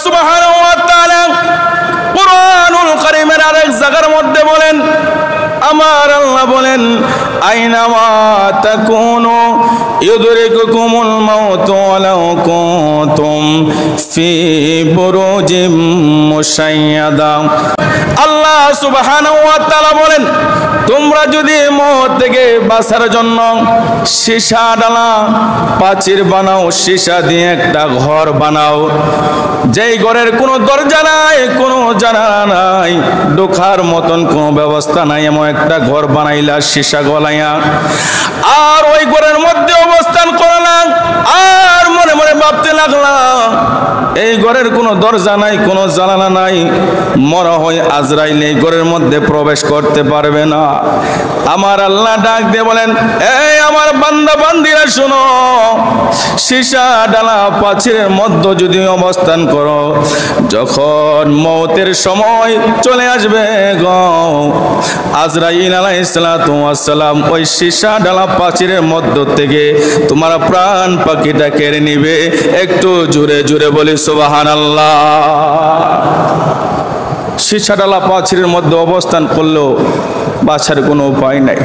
সুবহানাহু ওয়া তাআলা কুরআনুল কারীমের আরেক জায়গার মধ্যে বলেন, আমার আল্লাহ বলেন, আইনামা তাকুনু ইউদরিকুকুমুল মাউত ওয়ালাউ কুনতুম ফি বুরুজিম মুশাইয়াদা। আল্লাহ সুবহানাহু ওয়া তাআলা বলেন, তোমরা যদি মওত থেকে বাঁচার জন্য সীসা ডালা প্রাচীর বানাও, সীসা দিয়ে একটা ঘর বানাও, যেই ঘরের কোনো দরজা নাই, কোনো জানালা নাই, ঢোকার মতন কোনো ব্যবস্থা নাই, এমন একটা ঘর বানাইলা সীসা গলাইয়া, আর ওই ঘরের মধ্যে অবস্থান করলাম, আর মনে মনে ভাবতে লাগলাম এই ঘরের কোনো দরজা নাই, কোনো জানালা নাই, মরা হয় আজরাইল এই ঘরের মধ্যে প্রবেশ করতে পারবে না। আমার আল্লাহ ডাক দিয়ে বলেন, এই আমার বান্দা বান্দিরা শোনো, সীসা ডালা প্রাচীরের মধ্যে যদি অবস্থান করো, যখন মওতের সময় চলে আসবে গো, আজরাইল আলাইহিস সালাতু ওয়াস সালাম ওই সীসা ডালা প্রাচীরের মধ্য থেকে তোমার প্রাণ পাখিটা কেড়ে নিবে। একটু জোরে জোরে বলি সুবহানাল্লাহ। সীসা ডালা প্রাচীরের মধ্যে অবস্থান করলেও বাঁচার কোনো উপায় নাই।